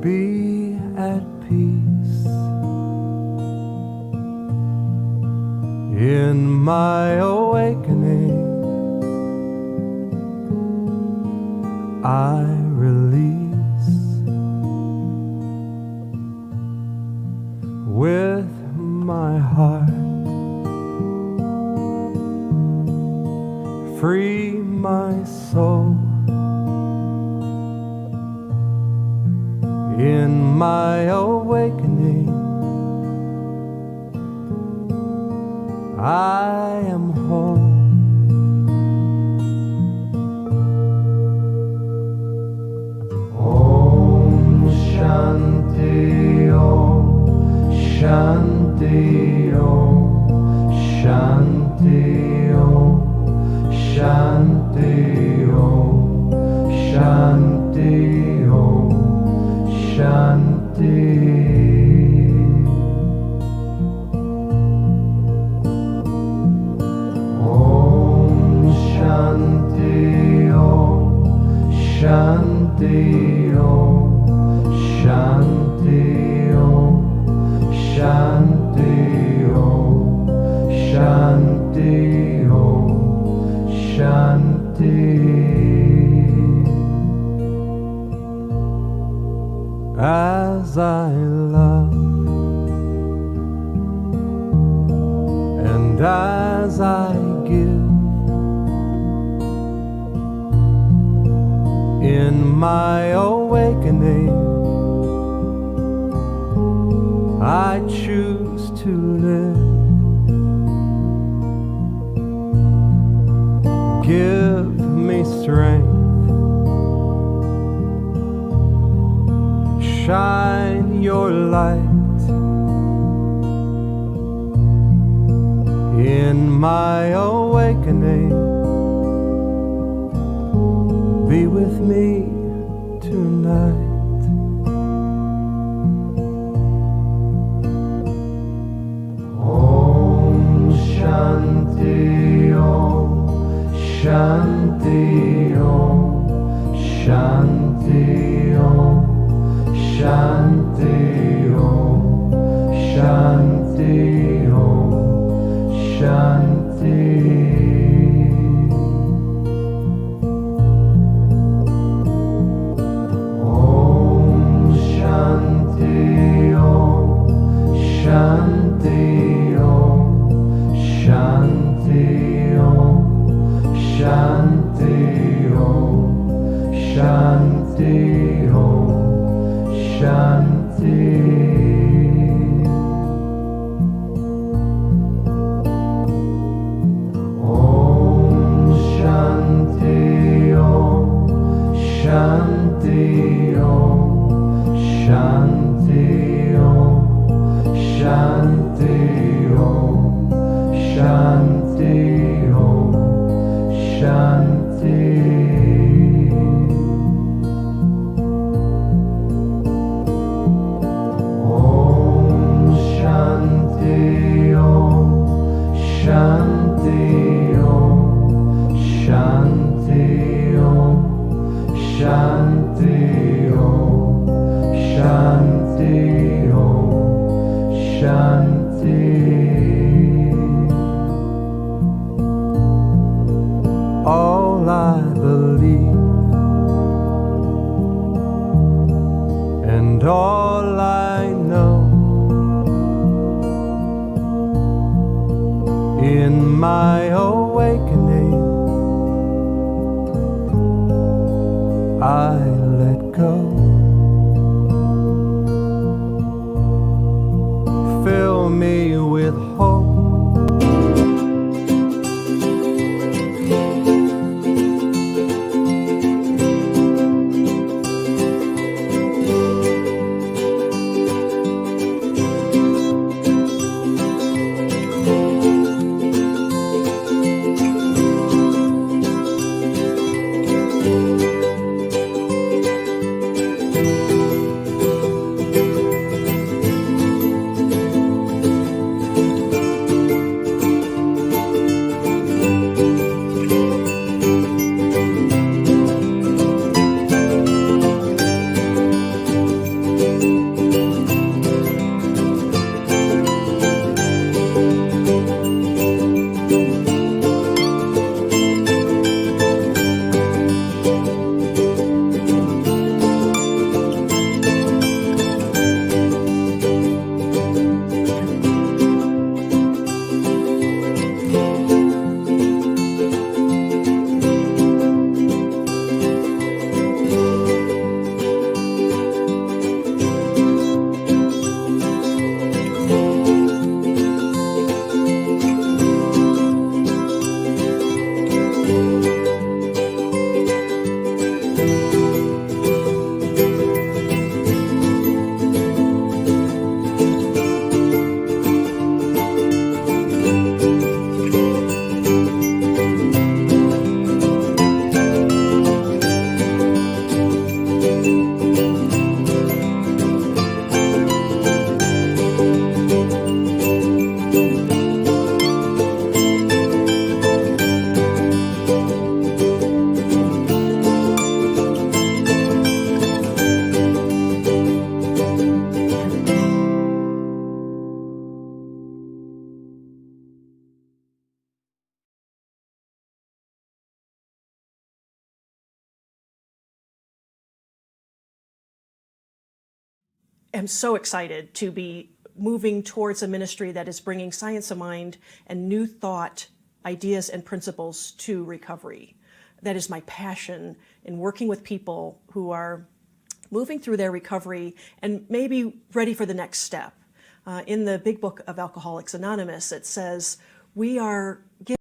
be at peace in my awakening. I release with my heart, free my soul. In my awakening, I am whole. Om Shanti Om Shanti Om Shanti Om Shanti Om Shanti Om Shanti. Om Shanti Om Shanti Om Shanti Om Shanti Om Shanti Om Shanti. As I love and as I give, in my awakening, I choose to live. Give me strength, shine your light in my awakening. Be with me tonight. Om Shanti Om Shanti Om Shanti Om Shanti Om Shanti Om Shanti. Om Shanti Om Shanti Om Shanti Om Shanti Om Shanti Om Shanti. Om Shanti Om Shanti Om Shanti Om Shanti Om Shanti Om Shanti. Shanti Om Shanti Om Shanti Om Shanti Om Shanti. All I believe and all I know, in my awakening, I let go. Fill me with hope. am so excited to be moving towards a ministry that is bringing science of mind and new thought, ideas, and principles to recovery. That is my passion in working with people who are moving through their recovery and maybe ready for the next step. In the big book of Alcoholics Anonymous, it says, we are given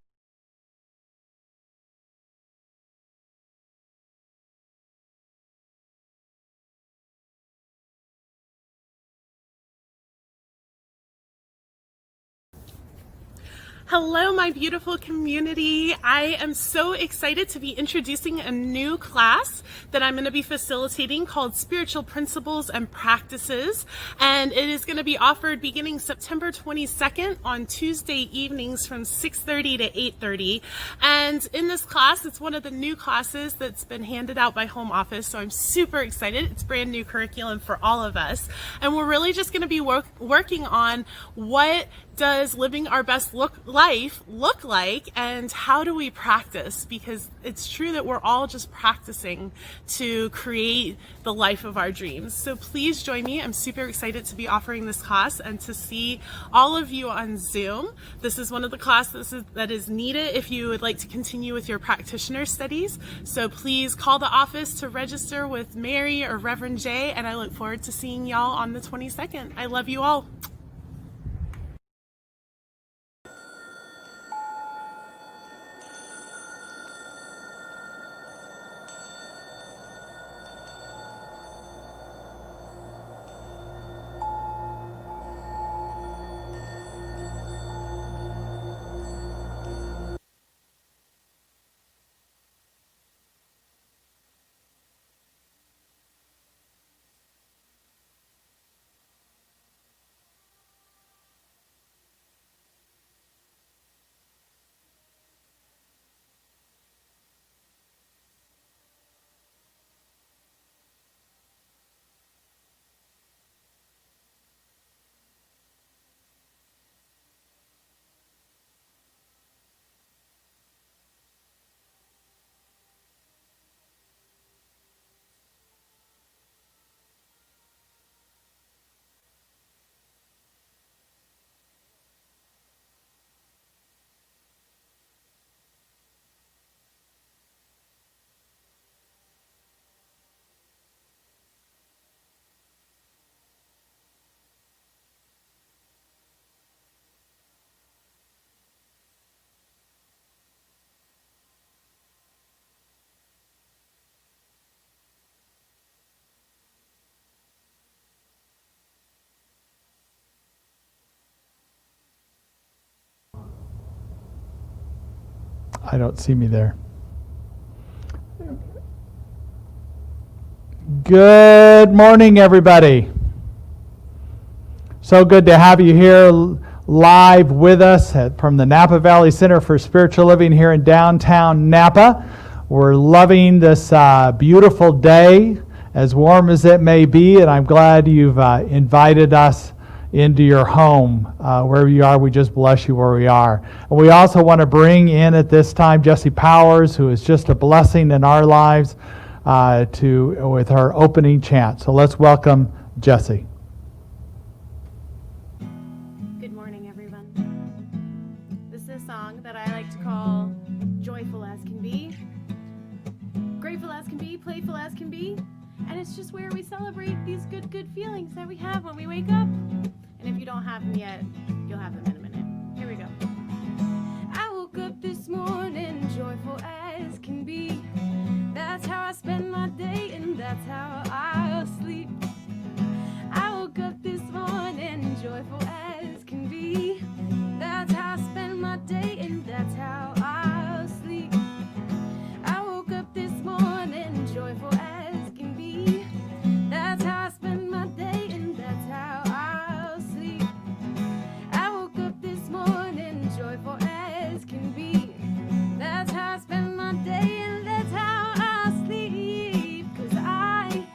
Hello, my beautiful community. I am so excited to be introducing a new class that I'm going to be facilitating called Spiritual Principles and Practices. And it is going to be offered beginning September 22nd on Tuesday evenings from 6:30 to 8:30. And in this class, it's one of the new classes that's been handed out by Home Office. So I'm super excited. It's brand new curriculum for all of us. And we're really just going to be working on what does living our best life look like, and how do we practice? Because it's true that we're all just practicing to create the life of our dreams. So please join me. I'm super excited to be offering this class and to see all of you on Zoom. This is one of the classes that is needed if you would like to continue with your practitioner studies. So please call the office to register with Mary or Reverend Jay, and I look forward to seeing y'all on the 22nd. I love you all. I don't see me there. Good morning, everybody. So good to have you here live with us from the Napa Valley Center for Spiritual Living here in downtown Napa. We're loving this beautiful day, as warm as it may be, and I'm glad you've invited us into your home. Wherever you are, we just bless you where we are. And we also want to bring in at this time Jessie Powers, who is just a blessing in our lives, with her opening chant. So let's welcome Jessie. Good morning, everyone. This is a song that I like to call Joyful as Can Be, Grateful as Can Be, Playful as Can Be. And it's just where we celebrate these good feelings that we have when we wake up. And if you don't have them yet, you'll have them in a minute. Here we go. I woke up this morning joyful as can be. That's how I spend my day and that's how I'll sleep. I woke up this morning joyful as can be. That's how I spend my day and that's how I'll sleep. I woke up this morning joyful as can be. That's how I spend my day and that's how I'll sleep. I woke up this morning joyful as can be. That's how I spend my day and that's how I'll sleep. 'Cause I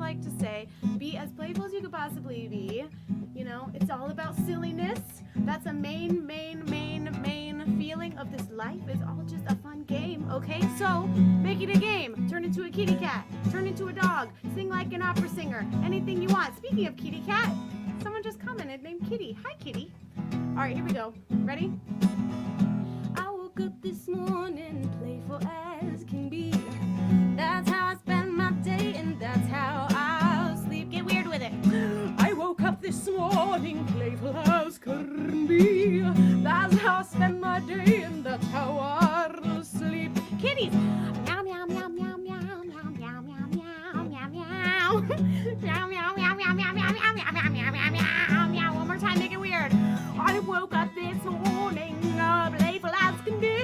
like to say. Be as playful as you could possibly be. You know, it's all about silliness. That's a main feeling of this life. It's all just a fun game, okay? So, make it a game. Turn into a kitty cat. Turn into a dog. Sing like an opera singer. Anything you want. Speaking of kitty cat, someone just commented named Kitty. Hi, Kitty. All right, here we go. Ready? I woke up this morning playful as can be. That's how I spend my day, and that's how I'll sleep. Get weird with it. I woke up this morning playful as can be. That's how I spend my day, and that's how I'll sleep. Kitties. Meow, meow, meow, meow, meow, meow, meow, meow, meow, meow, meow. Meow, meow, meow, meow, meow, meow, meow, meow, meow, meow, meow, meow, meow. One more time, make it weird. I woke up this morning playful as can be.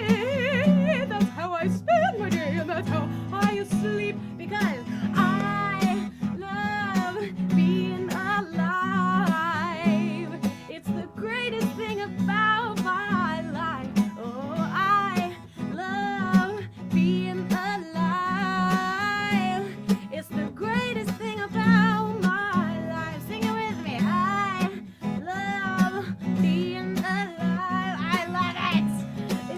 That's how I spend my day, and that's how I sleep. Because I love being alive. It's the greatest thing about my life. Oh, I love being alive. It's the greatest thing about my life. Sing it with me. I love being alive. I love it.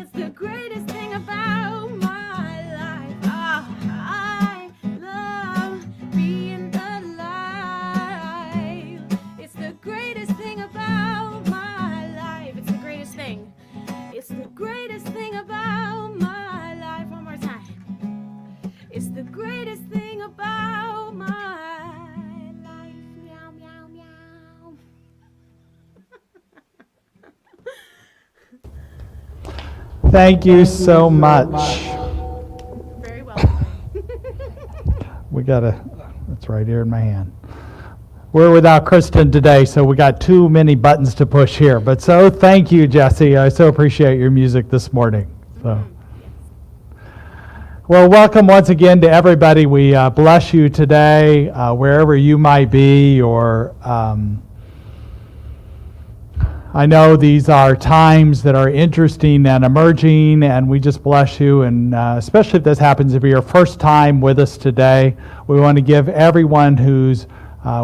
It's the greatest thing about my life. Oh, I love being alive. It's the greatest thing about my life. It's the greatest thing. It's the greatest thing about my life. One more time. It's the greatest thing about my life. Meow, meow, meow. Thank you so much. Very well. It's right here in my hand. We're without Kristen today, so we got too many buttons to push here. But so thank you, Jesse. I so appreciate your music this morning. So. Well, welcome once again to everybody. We bless you today, wherever you might be, or I know these are times that are interesting and emerging, and we just bless you, and especially if this happens to be your first time with us today, we want to give everyone who's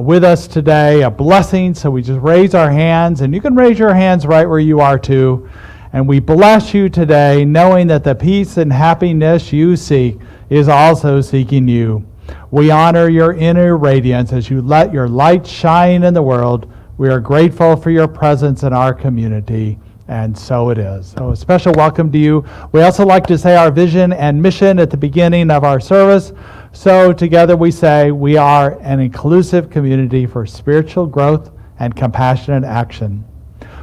with us today a blessing. So we just raise our hands, and you can raise your hands right where you are too. And we bless you today, knowing that the peace and happiness you seek is also seeking you. We honor your inner radiance as you let your light shine in the world. We are grateful for your presence in our community, and so it is. So a special welcome to you. We also like to say our vision and mission at the beginning of our service. So together we say we are an inclusive community for spiritual growth and compassionate action.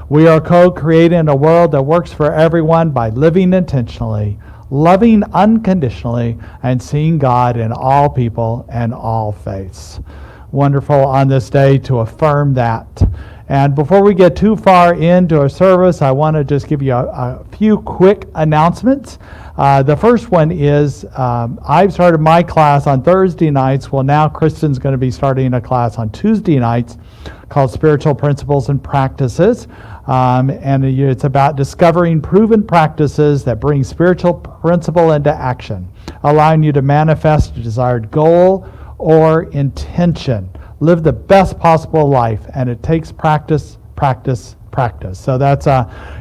We are co-creating a world that works for everyone by living intentionally, loving unconditionally, and seeing God in all people and all faiths. Wonderful on this day to affirm that. And before we get too far into our service, I want to just give you a few quick announcements. The first one is I've started my class on Thursday nights. Well, now Kristen's going to be starting a class on Tuesday nights called Spiritual Principles and Practices. And it's about discovering proven practices that bring spiritual principle into action, allowing you to manifest a desired goal or intention. Live the best possible life, and it takes practice, practice, practice. So that's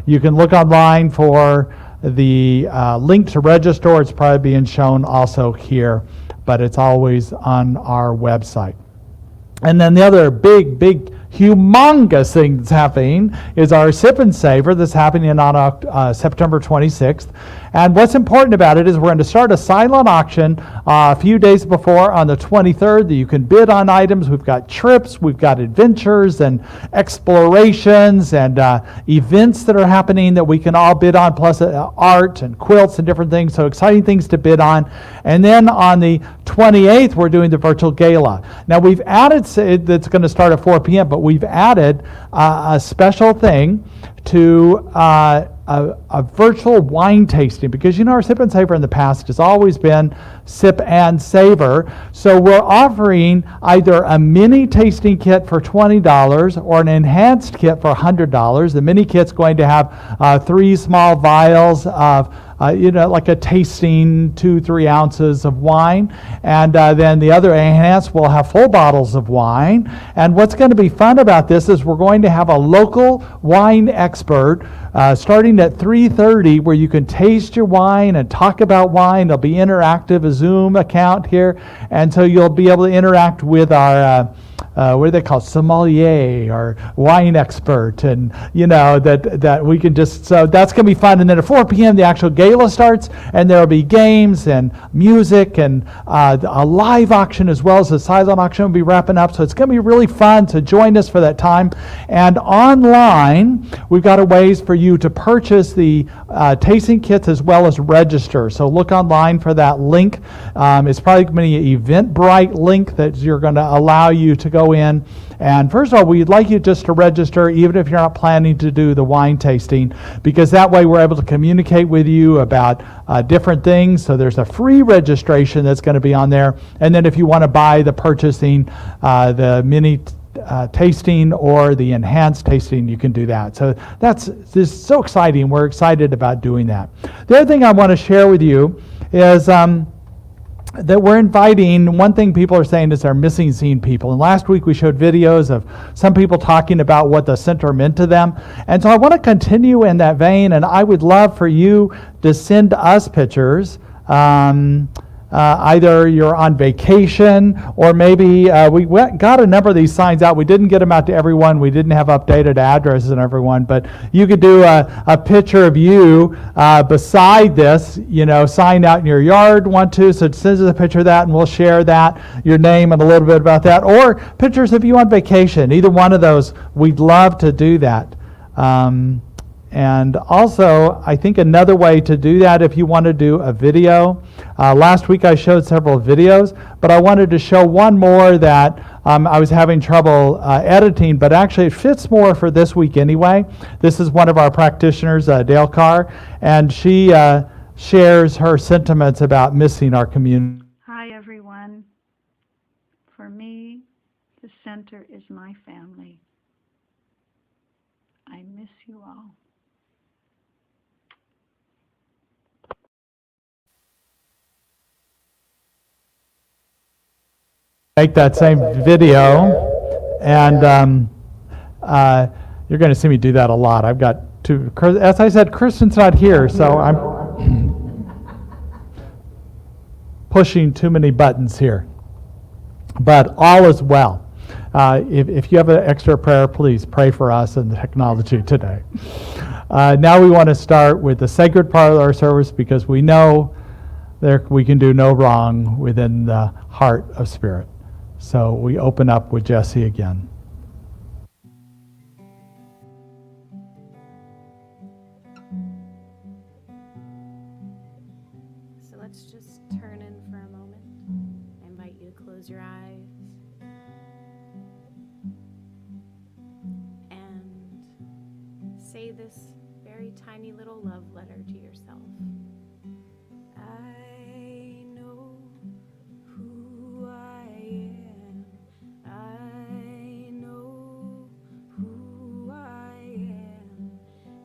you can look online for the link to register. It's probably being shown also here, but it's always on our website. And then the other big, humongous thing that's happening is our Sip and Savor that's happening on September 26th. And what's important about it is we're going to start a silent auction a few days before on the 23rd that you can bid on items. We've got trips, we've got adventures and explorations and events that are happening that we can all bid on, plus art and quilts and different things. So exciting things to bid on. And then on the 28th, we're doing the virtual gala. Now we've added, that's going to start at 4 p.m., but we've added a special thing to a virtual wine tasting, because our Sip and Savor in the past has always been Sip and Savor. So we're offering either a mini tasting kit for $20 or an enhanced kit for $100. The mini kit's going to have 3 small vials of like a tasting 2-3 ounces of wine. And then the other enhanced will have full bottles of wine. And what's going to be fun about this is we're going to have a local wine expert starting at 3:30, where you can taste your wine and talk about wine. There'll be interactive, a Zoom account here. And so you'll be able to interact with our what do they call it? Sommelier or wine expert, and that we can just, so that's going to be fun. And then at 4 p.m. the actual gala starts, and there'll be games and music and a live auction, as well as the silent auction will be wrapping up. So it's going to be really fun. So join us for that time. And online, we've got a ways for you to purchase the tasting kits as well as register. So look online for that link. It's probably going to be an Eventbrite link that you're going to allow you to go in. And first of all, we'd like you just to register, even if you're not planning to do the wine tasting, because that way we're able to communicate with you about different things. So there's a free registration that's going to be on there. And then if you want to buy the purchasing, the mini tasting or the enhanced tasting, you can do that. So this is so exciting. We're excited about doing that. The other thing I want to share with you is that we're inviting, one thing people are saying is they're missing seeing people. And last week we showed videos of some people talking about what the center meant to them. And so I want to continue in that vein, and I would love for you to send us pictures. Either you're on vacation, or maybe got a number of these signs out. We didn't get them out to everyone. We didn't have updated addresses on everyone, but you could do a picture of you beside this, sign out in your yard, want to, so send us a picture of that, and we'll share that, your name and a little bit about that, or pictures of you on vacation. Either one of those, we'd love to do that. And also, I think another way to do that, if you want to do a video, last week I showed several videos, but I wanted to show one more that I was having trouble editing, but actually it fits more for this week anyway. This is one of our practitioners, Dale Carr, and she shares her sentiments about missing our community. Hi, everyone. For me, the center is my family. I miss you all. Make that same video, and you're going to see me do that a lot. I've got two, as I said, Kristen's not here, so I'm pushing too many buttons here. But all is well. If you have an extra prayer, please pray for us and the technology today. Now we want to start with the sacred part of our service, because we know we can do no wrong within the heart of Spirit. So we open up with Jesse again. So let's just turn in for a moment. I invite you to close your eyes and say this very tiny little love letter to yourself. I know who I am. I know who I am.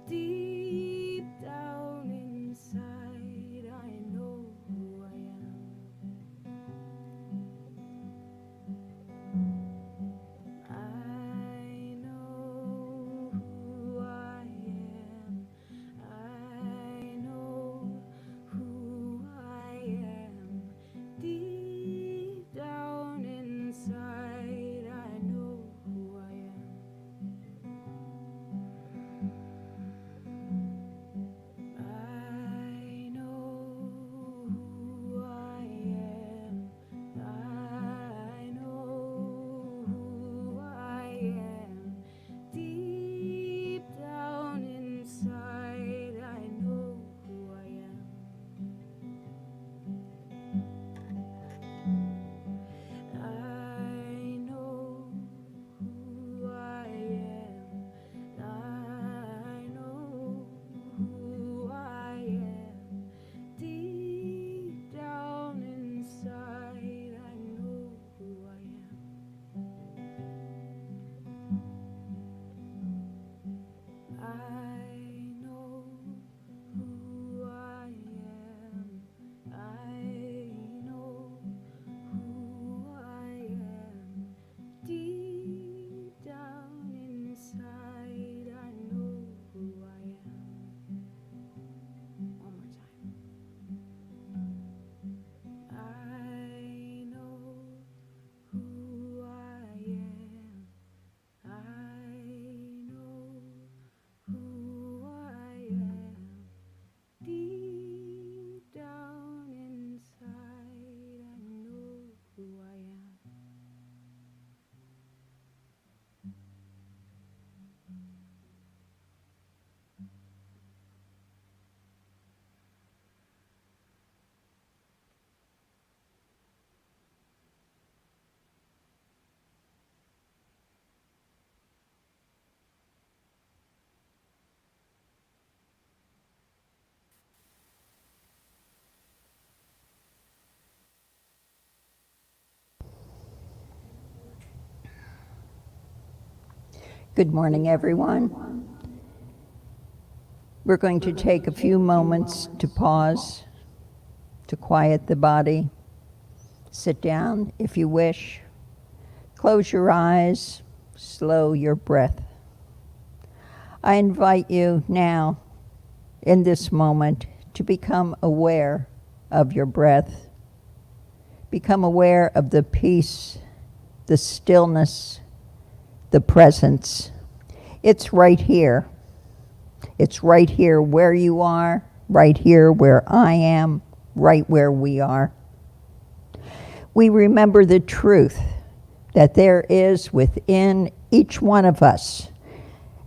Deep down inside, I know who I am. I know who I am. I know Good morning, everyone. We're going to take a few moments to pause, to quiet the body. Sit down if you wish. Close your eyes, slow your breath. I invite you now, in this moment, to become aware of your breath. Become aware of the peace, the stillness, the presence. It's right here. It's right here where you are, right here where I am, right where we are. We remember the truth that there is within each one of us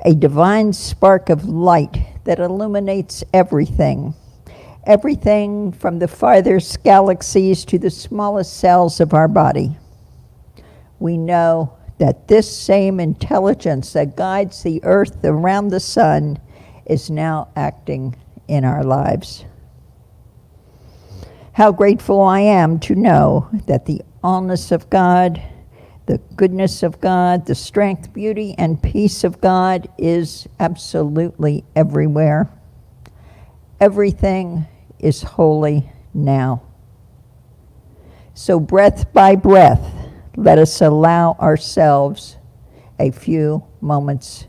a divine spark of light that illuminates everything. Everything from the farthest galaxies to the smallest cells of our body. We know that this same intelligence that guides the earth around the sun is now acting in our lives. How grateful I am to know that the allness of God, the goodness of God, the strength, beauty, and peace of God is absolutely everywhere. Everything is holy now. So breath by breath, let us allow ourselves a few moments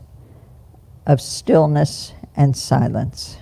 of stillness and silence.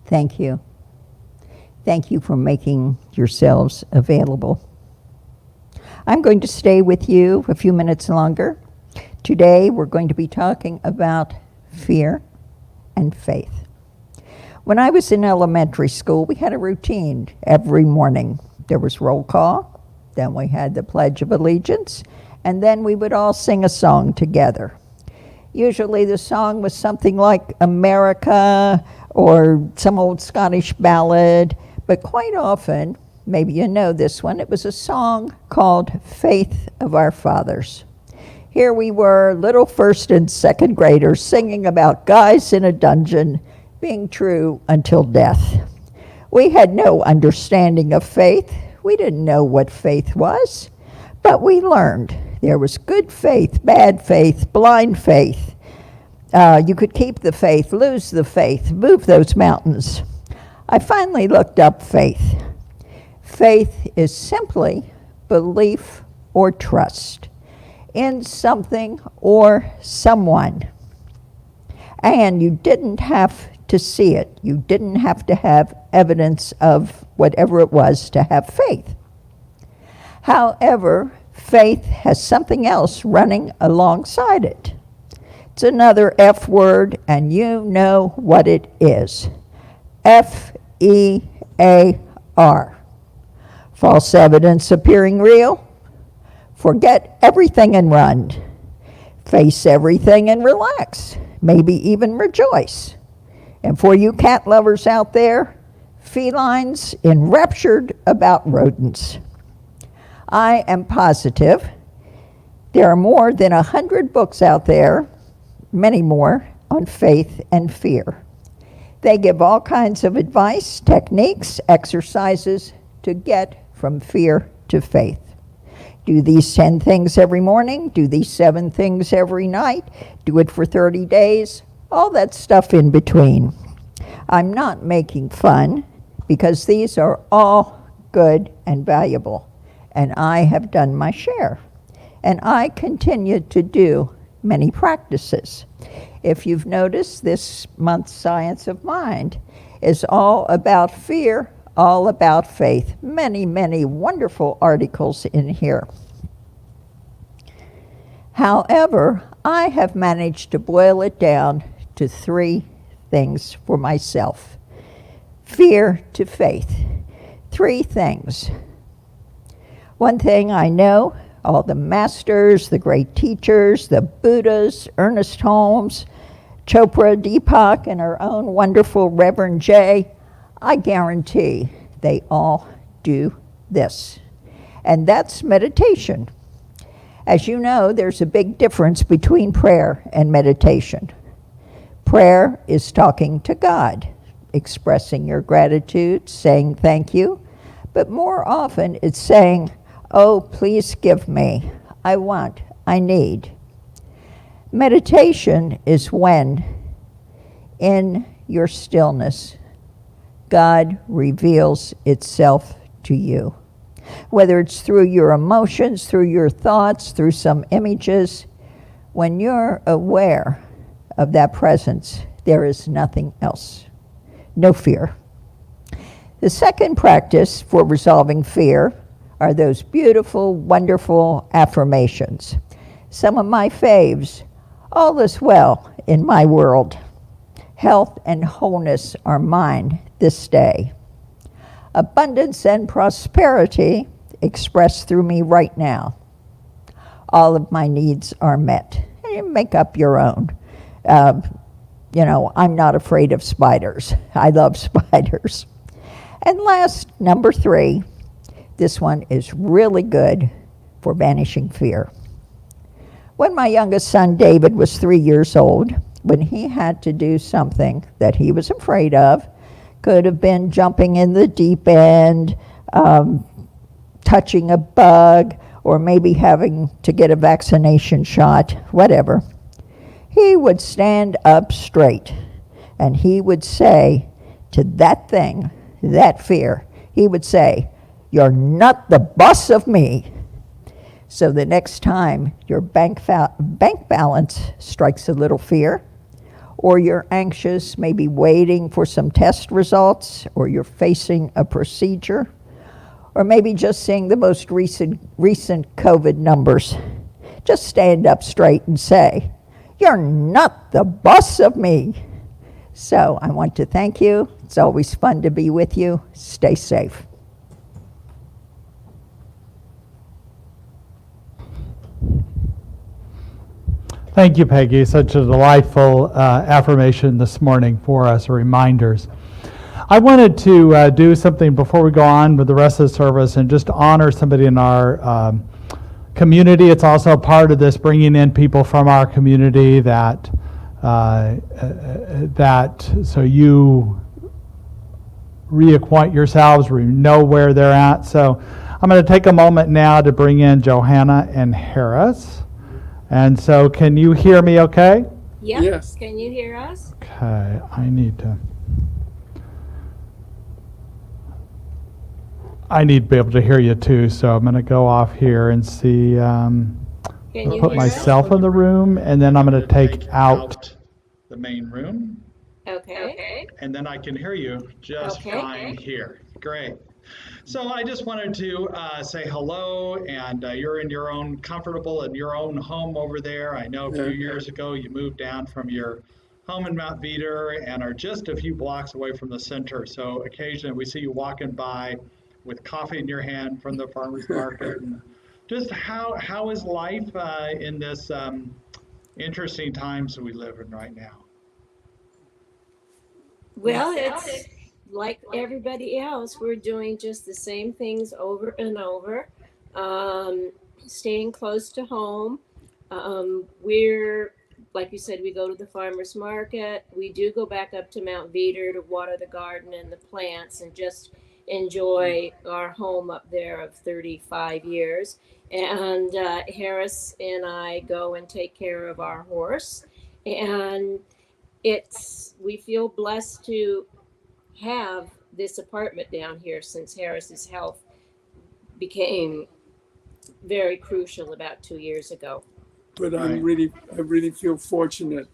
Thank you. Thank you for making yourselves available. I'm going to stay with you a few minutes longer. Today we're going to be talking about fear and faith. When I was in elementary school, we had a routine every morning. There was roll call, then we had the Pledge of Allegiance, and then we would all sing a song together. Usually the song was something like America or some old Scottish ballad, but quite often, maybe you know this one, it was a song called Faith of Our Fathers. Here we were, little first and second graders, singing about guys in a dungeon being true until death. We had no understanding of faith. We didn't know what faith was, but we learned there was good faith, bad faith, blind faith. You could keep the faith, lose the faith, move those mountains. I finally looked up faith. Faith is simply belief or trust in something or someone. And you didn't have to see it. You didn't have to have evidence of whatever it was to have faith. However, faith has something else running alongside it. It's another F word, and you know what it is. F-E-A-R. False evidence appearing real. Forget everything and run. Face everything and relax. Maybe even rejoice. And for you cat lovers out there, felines enraptured about rodents. I am positive there are more than 100 books out there, many more, on faith and fear. They give all kinds of advice, techniques, exercises to get from fear to faith. Do these 10 things every morning, do these 7 things every night, do it for 30 days, all that stuff in between. I'm not making fun because these are all good and valuable. and I have done my share. And I continue to do many practices. If you've noticed, this month's Science of Mind is all about fear, all about faith. Many, many wonderful articles in here. However, I have managed to boil it down to 3 things for myself. Fear to faith. 3 things. One thing I know, all the masters, the great teachers, the Buddhas, Ernest Holmes, Chopra, Deepak, and our own wonderful Reverend J, I guarantee they all do this. And that's meditation. As you know, there's a big difference between prayer and meditation. Prayer is talking to God, expressing your gratitude, saying thank you, but more often it's saying, oh, please give me, I want, I need. Meditation is when, in your stillness, God reveals itself to you. Whether it's through your emotions, through your thoughts, through some images, when you're aware of that presence, there is nothing else. No fear. The second practice for resolving fear are those beautiful, wonderful affirmations. Some of my faves: all is well in my world. Health and wholeness are mine this day. Abundance and prosperity expressed through me right now. All of my needs are met. And you make up your own. I'm not afraid of spiders. I love spiders. And last, number 3, this one is really good for banishing fear. When my youngest son David was 3 years old, when he had to do something that he was afraid of, could have been jumping in the deep end, touching a bug, or maybe having to get a vaccination shot, whatever. He would stand up straight and he would say to that thing, that fear, he would say, "You're not the boss of me." So the next time your bank balance strikes a little fear, or you're anxious, maybe waiting for some test results, or you're facing a procedure, or maybe just seeing the most recent COVID numbers, just stand up straight and say, "You're not the boss of me." So I want to thank you. It's always fun to be with you. Stay safe. Thank you, Peggy. Such a delightful affirmation this morning for us, reminders. I wanted to do something before we go on with the rest of the service and just honor somebody in our community. It's also part of this bringing in people from our community that so you reacquaint yourselves, know where they're at. So I'm going to take a moment now to bring in Johanna and Harris. And so can you hear me okay? Yep. Yes. Can you hear us? Okay, I need to be able to hear you too, so I'm going to go off here and see, put myself in the room, and then I'm going to take out the main room. Okay. And then I can hear you just fine here. Great. So I just wanted to say hello, and you're in your own comfortable in your own home over there. I know a few years ago you moved down from your home in Mount Veeder and are just a few blocks away from the center. So occasionally we see you walking by with coffee in your hand from the farmer's market. And just how is life in this interesting times that we live in right now? Well, it's like everybody else. We're doing just the same things over and over, staying close to home. We're, like you said, we go to the farmer's market. We do go back up to Mount Veeder to water the garden and the plants and just enjoy our home up there of 35 years. And Harris and I go and take care of our horse. And we feel blessed to have this apartment down here since Harris's health became very crucial about 2 years ago. But I Right. really feel fortunate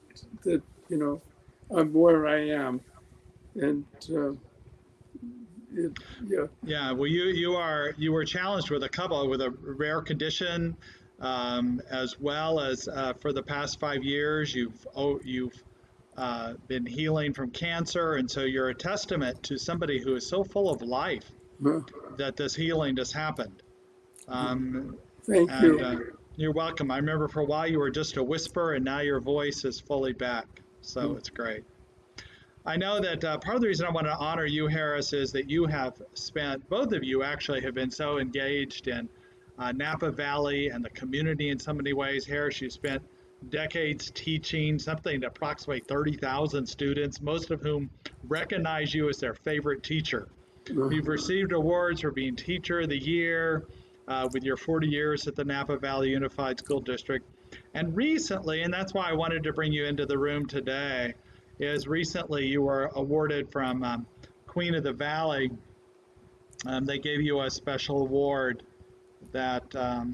that, you know, I'm where I am. And yeah. Yeah, well, you were challenged with a rare condition, as well as for the past 5 years you've been healing from cancer, and so you're a testament to somebody who is so full of life that this healing has happened. Thank And you. you're welcome. I remember for a while you were just a whisper, and now your voice is fully back. So it's great. I know that part of the reason I want to honor you, Harris, is that you have spent, both of you actually have been so engaged in Napa Valley and the community in so many ways. Harris, you spent decades teaching something to approximately 30,000 students, most of whom recognize you as their favorite teacher. You've received awards for being Teacher of the Year with your 40 years at the Napa Valley Unified School District. And recently, and that's why I wanted to bring you into the room today, is recently you were awarded from Queen of the Valley. They gave you a special award that, let's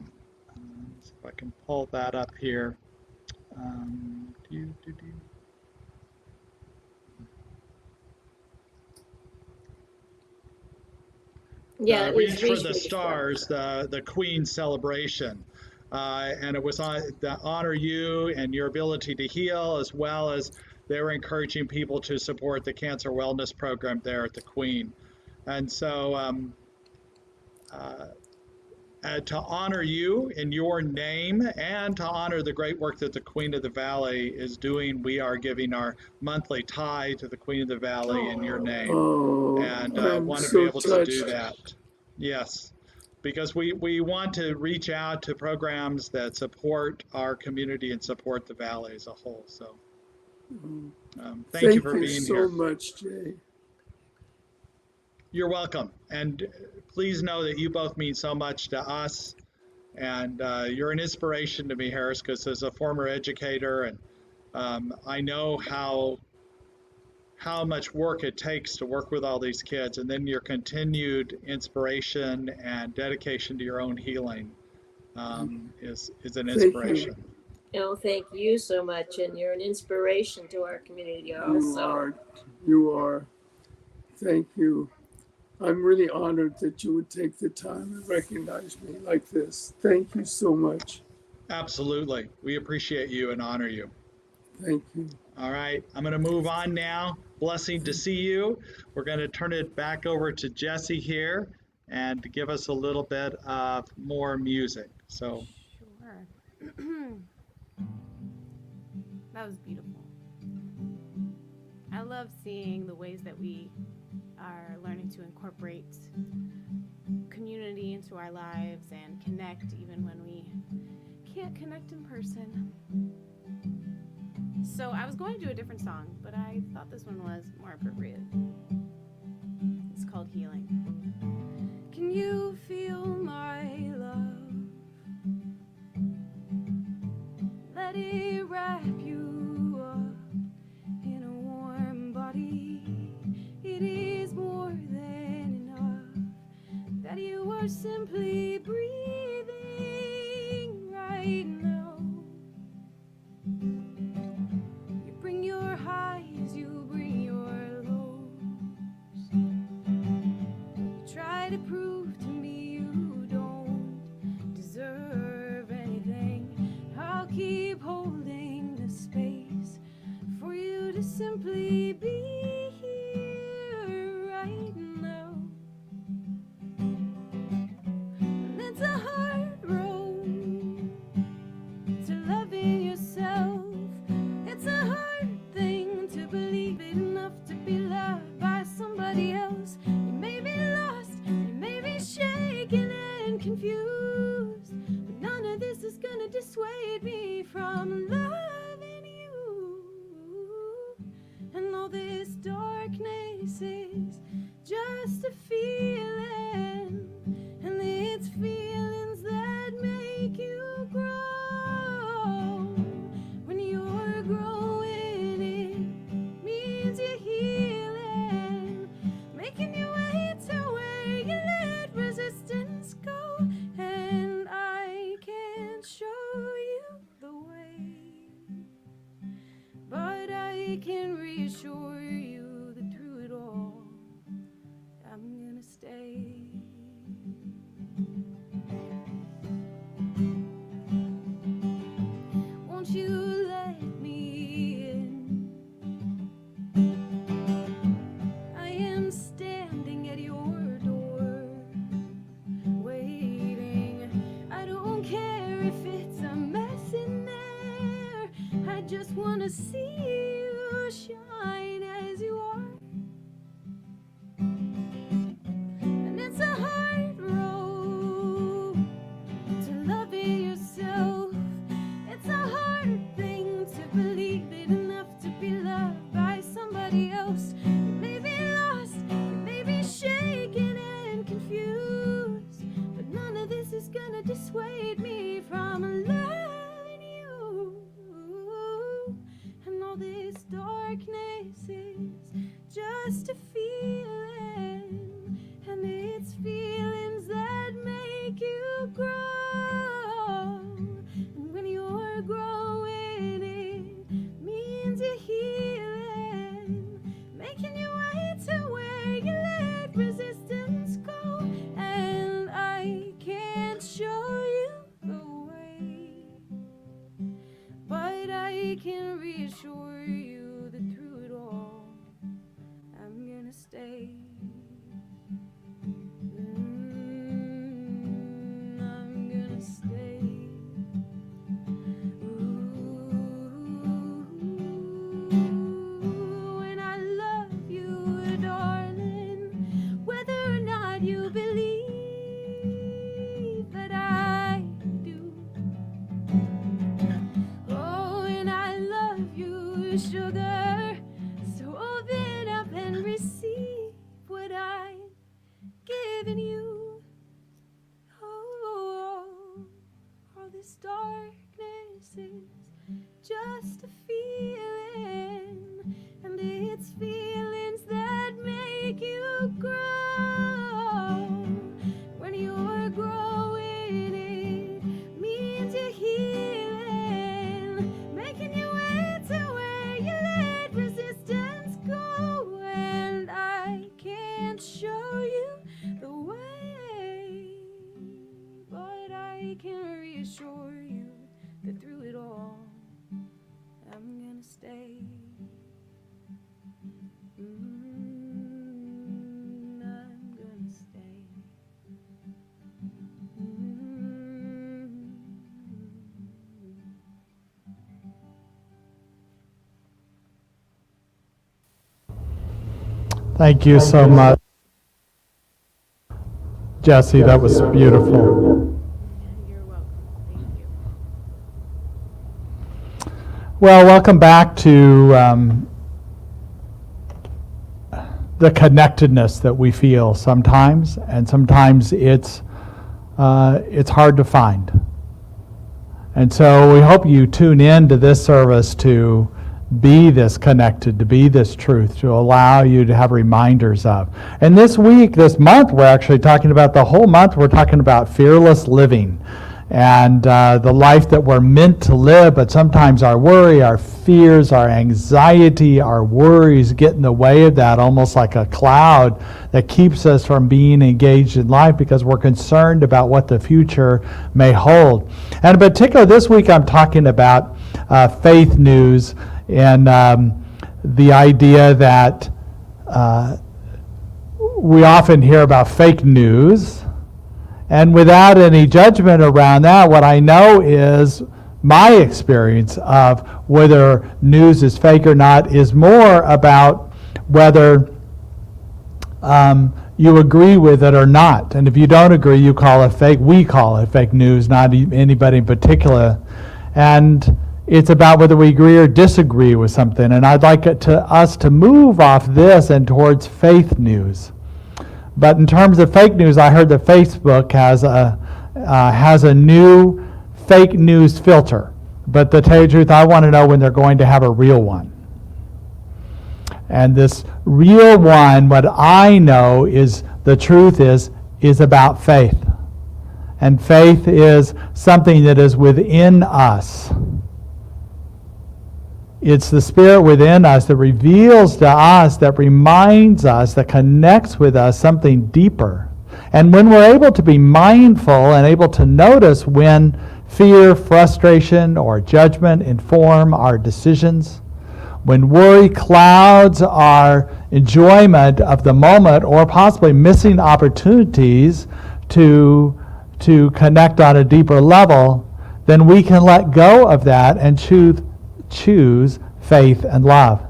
see if I can pull that up here. Yeah, it was Reach for the Stars, the Queen celebration. And it was to honor you and your ability to heal, as well as they were encouraging people to support the cancer wellness program there at the Queen. And so to honor you in your name and to honor the great work that the Queen of the Valley is doing, we are giving our monthly tithe to the Queen of the Valley in your name. And I want to be able to do that. Yes, because we want to reach out to programs that support our community and support the Valley as a whole. So thank you for being here. Thank you so much, Jay. You're welcome. And please know that you both mean so much to us. And you're an inspiration to me, Harris, because as a former educator, and I know how much work it takes to work with all these kids, and then your continued inspiration and dedication to your own healing is an inspiration. Oh, thank you so much, and you're an inspiration to our community also. You are. Thank you. I'm really honored that you would take the time and recognize me like this. Thank you so much. Absolutely. We appreciate you and honor you. Thank you. All right, I'm going to move on now. Blessing to see you. We're going to turn it back over to Jesse here and to give us a little bit of more music. So. Sure. That was beautiful. I love seeing the ways that we are learning to incorporate community into our lives and connect even when we can't connect in person. So I was going to do a different song, but I thought this one was more appropriate. It's called Healing. Can you feel my love? Let it wrap you up in a warm body. It is more than enough that you are simply breathing right now. You bring your highs, you bring your lows. You try to prove to me you don't deserve anything. I'll keep holding the space for you to simply be here right now. And it's a hard road to loving yourself. It's a hard thing to believe it enough to be loved by somebody else. You may be lost, you may be shaken and confused, but none of this is gonna dissuade me from loving you. And all this darkness is just a feeling, and it's feelings that make you grow. When you're growing, it means you're healing, making your way to where you let resistance go. And I can reassure you that through it all, I'm gonna stay. Won't you let me in? I am standing at your door, waiting. I don't care if it's a mess in there. I just wanna see you shine as you are. And it's a hard road to loving yourself. It's a hard thing to believe it enough to be loved by somebody else. You may be lost, you may be shaken and confused, but none of this is gonna dissuade me from loving you. And all this darkness is just a feeling, and it's feelings that make you grow. And when you're growing, it means you're healing, making your way to where you let resistance go. And I can't show you the way, but I can reassure you that through it all, I'm gonna stay. I'm gonna stay. Ooh, and I love you, darling, whether or not you believe that I do. Oh, and I love you, sugar, so open up and receive what I'm giving you. Oh, all this darkness is just a feeling, and it's feelings that make you grow. When you're growing, it means you're healing, making your way to where you let resistance go. And I can't show you the way, but I can reassure you that through it all, I'm gonna stay. I'm gonna stay. Thank you so much, Jesse. That was beautiful. You're welcome. Thank you. Well, welcome back to the connectedness that we feel sometimes, and sometimes it's hard to find. And so we hope you tune in to this service to be this connected, to be this truth, to allow you to have reminders of. And this week, this month, we're actually talking about the whole month, we're talking about fearless living and the life that we're meant to live, but sometimes our worry, our fears, our anxiety, our worries get in the way of that, almost like a cloud that keeps us from being engaged in life because we're concerned about what the future may hold. And in particular, this week I'm talking about faith news and the idea that we often hear about fake news. And without any judgment around that, what I know is my experience of whether news is fake or not is more about whether you agree with it or not. And if you don't agree, you call it fake. We call it fake news, not anybody in particular. And it's about whether we agree or disagree with something. And I'd like us to move off this and towards faith news. But in terms of fake news, I heard that Facebook has a new fake news filter. But to tell you the truth, I want to know when they're going to have a real one. And this real one, what I know is the truth is about faith. And faith is something that is within us. It's the Spirit within us that reveals to us, that reminds us, that connects with us something deeper. And when we're able to be mindful and able to notice when fear, frustration, or judgment inform our decisions, when worry clouds our enjoyment of the moment, or possibly missing opportunities to connect on a deeper level, then we can let go of that and choose faith and love.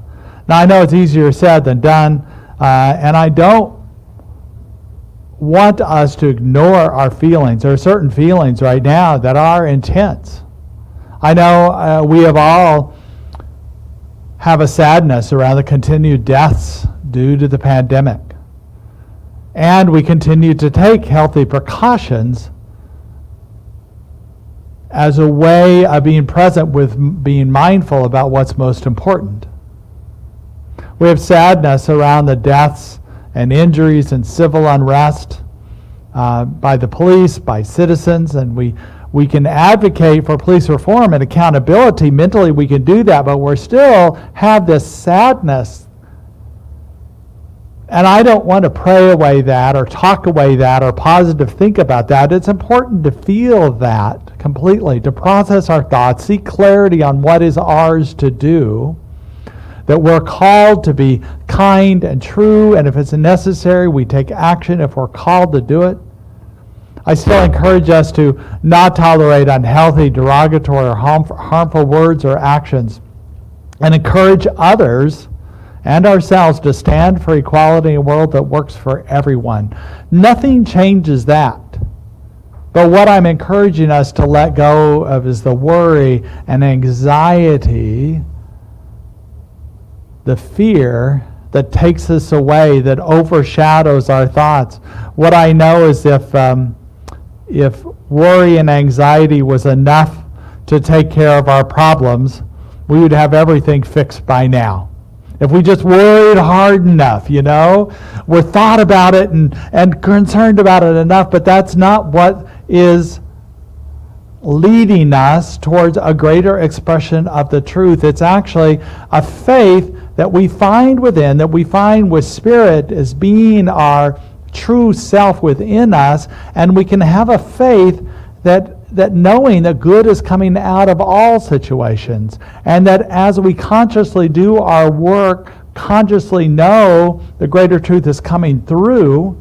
Now, I know it's easier said than done, and I don't want us to ignore our feelings. There are certain feelings right now that are intense. I know we have all have a sadness around the continued deaths due to the pandemic. And we continue to take healthy precautions as a way of being present with being mindful about what's most important. We have sadness around the deaths and injuries and civil unrest by the police, by citizens, and we can advocate for police reform and accountability. Mentally we can do that, but we still have this sadness. And I don't want to pray away that or talk away that or positive think about that. It's important to feel that completely, to process our thoughts, seek clarity on what is ours to do, that we're called to be kind and true, and if it's necessary, we take action if we're called to do it. I still encourage us to not tolerate unhealthy, derogatory, or harmful words or actions, and encourage others and ourselves to stand for equality in a world that works for everyone. Nothing changes that. But what I'm encouraging us to let go of is the worry and anxiety, the fear that takes us away, that overshadows our thoughts. What I know is if worry and anxiety was enough to take care of our problems, we would have everything fixed by now. If we just worried hard enough, we're thought about it and concerned about it enough, but that's not what is leading us towards a greater expression of the truth. It's actually a faith that we find within, that we find with Spirit as being our true self within us, and we can have a faith that knowing that good is coming out of all situations, and that as we consciously do our work, consciously know the greater truth is coming through,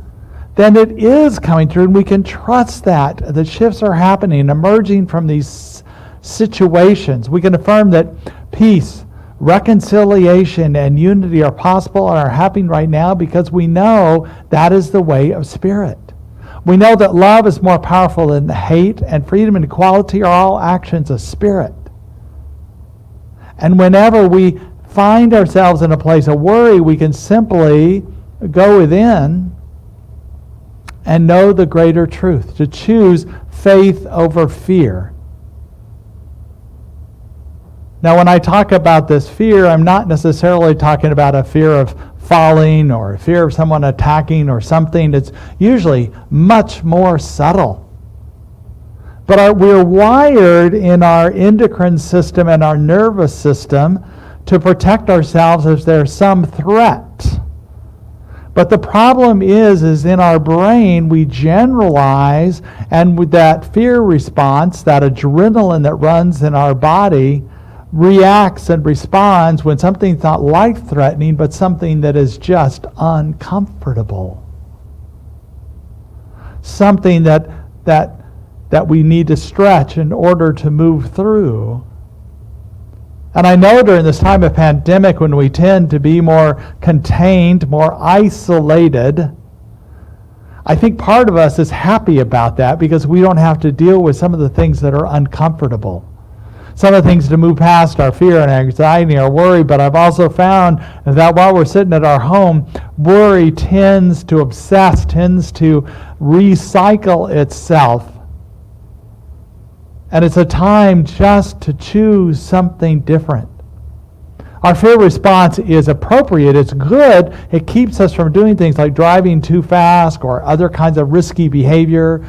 then it is coming through, and we can trust that the shifts are happening, emerging from these situations. We can affirm that peace, reconciliation, and unity are possible and are happening right now because we know that is the way of Spirit. We know that love is more powerful than hate, and freedom and equality are all actions of Spirit. And whenever we find ourselves in a place of worry, we can simply go within and know the greater truth, to choose faith over fear. Now, when I talk about this fear, I'm not necessarily talking about a fear of falling or a fear of someone attacking or something. It's usually much more subtle. But we're wired in our endocrine system and our nervous system to protect ourselves if there's some threat. But the problem is in our brain we generalize, and with that fear response, that adrenaline that runs in our body, reacts and responds when something's not life-threatening, but something that is just uncomfortable. Something that we need to stretch in order to move through. And I know during this time of pandemic, when we tend to be more contained, more isolated, I think part of us is happy about that because we don't have to deal with some of the things that are uncomfortable. Some of the things to move past our fear and anxiety or worry, but I've also found that while we're sitting at our home, worry tends to obsess, tends to recycle itself. And it's a time just to choose something different. Our fear response is appropriate, it's good, it keeps us from doing things like driving too fast or other kinds of risky behavior,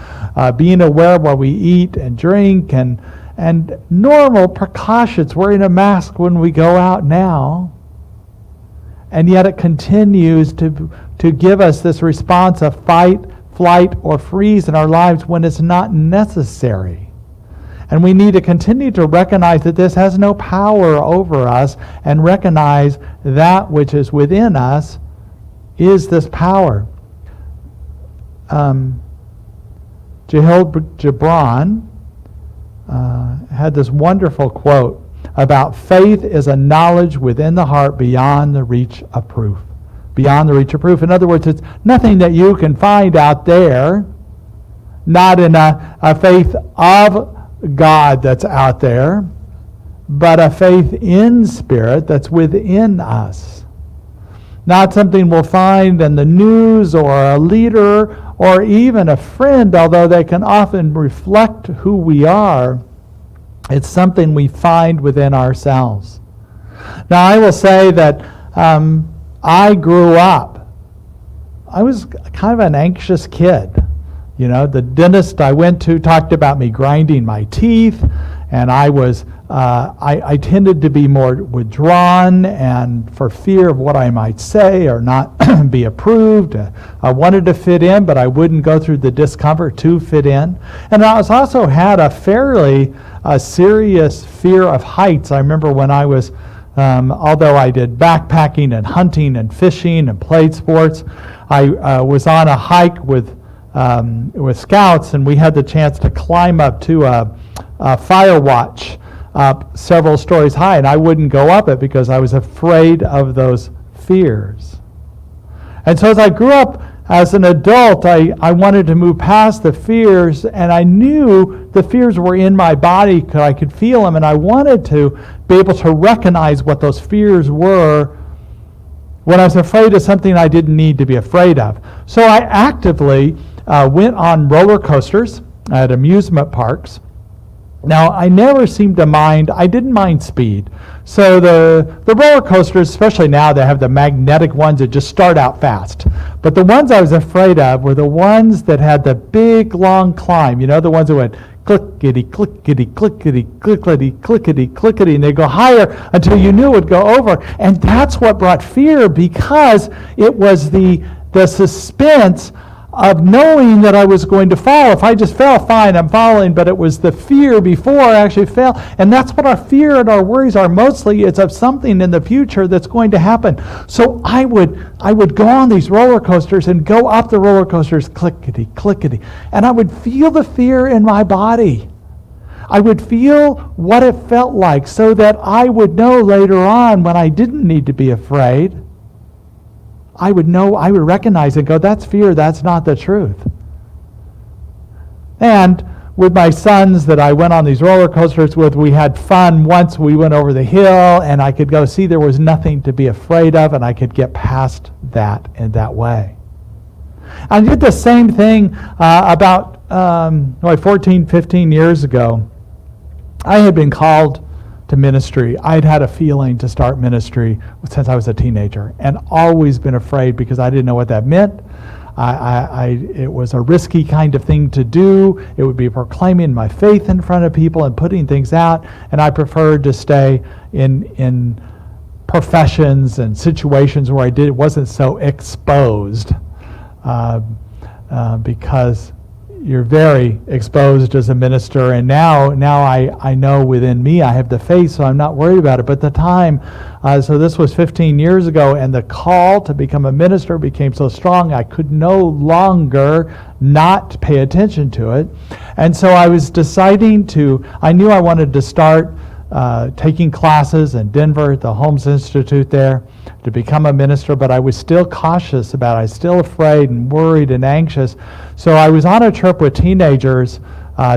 being aware of what we eat and drink, and and normal precautions, wearing a mask when we go out now. And yet it continues to give us this response of fight, flight, or freeze in our lives when it's not necessary. And we need to continue to recognize that this has no power over us, and recognize that which is within us is this power. Jalil Gibran had this wonderful quote about faith is a knowledge within the heart beyond the reach of proof. Beyond the reach of proof. In other words, it's nothing that you can find out there, not in a faith of God that's out there, but a faith in spirit that's within us. Not something we'll find in the news or a leader or even a friend, although they can often reflect who we are. It's something we find within ourselves. Now, I will say that I grew up, I was kind of an anxious kid. You know, the dentist I went to talked about me grinding my teeth, and I tended to be more withdrawn, and for fear of what I might say or not be approved. I wanted to fit in, but I wouldn't go through the discomfort to fit in. And I also had a fairly serious fear of heights. I remember when I was, although I did backpacking and hunting and fishing and played sports, I was on a hike with scouts, and we had the chance to climb up to a fire watch up several stories high, and I wouldn't go up it because I was afraid of those fears. And so as I grew up as an adult, I wanted to move past the fears, and I knew the fears were in my body, I could feel them, and I wanted to be able to recognize what those fears were when I was afraid of something I didn't need to be afraid of. So I actively went on roller coasters at amusement parks. Now, I never seemed to mind, I didn't mind speed. So the roller coasters, especially now, they have the magnetic ones that just start out fast. But the ones I was afraid of were the ones that had the big, long climb. You know, the ones that went clickety, clickety, clickety, clickety, clickety, clickety, and they go higher until you knew it would go over. And that's what brought fear, because it was the suspense of knowing that I was going to fall. If I just fell, fine, I'm falling, but it was the fear before I actually fell. And that's what our fear and our worries are mostly. It's of something in the future that's going to happen. So I would go on these roller coasters and go up the roller coasters, clickety, clickety, and I would feel the fear in my body. I would feel what it felt like, so that I would know later on, when I didn't need to be afraid, I would know, I would recognize and go, that's fear, that's not the truth. And with my sons that I went on these roller coasters with, we had fun. Once we went over the hill, and I could go see there was nothing to be afraid of, and I could get past that in that way. I did the same thing about 14, 15 years ago. I had been called to ministry. I'd had a feeling to start ministry since I was a teenager, and always been afraid because I didn't know what that meant. It was a risky kind of thing to do. It would be proclaiming my faith in front of people and putting things out, and I preferred to stay in professions and situations where it wasn't so exposed, because you're very exposed as a minister, and now I know within me I have the faith, so I'm not worried about it. But the time, so this was 15 years ago, and the call to become a minister became so strong I could no longer not pay attention to it. And so I was deciding I knew I wanted to start taking classes in Denver at the Holmes Institute there to become a minister, but I was still cautious about it. I was still afraid and worried and anxious. So I was on a trip with teenagers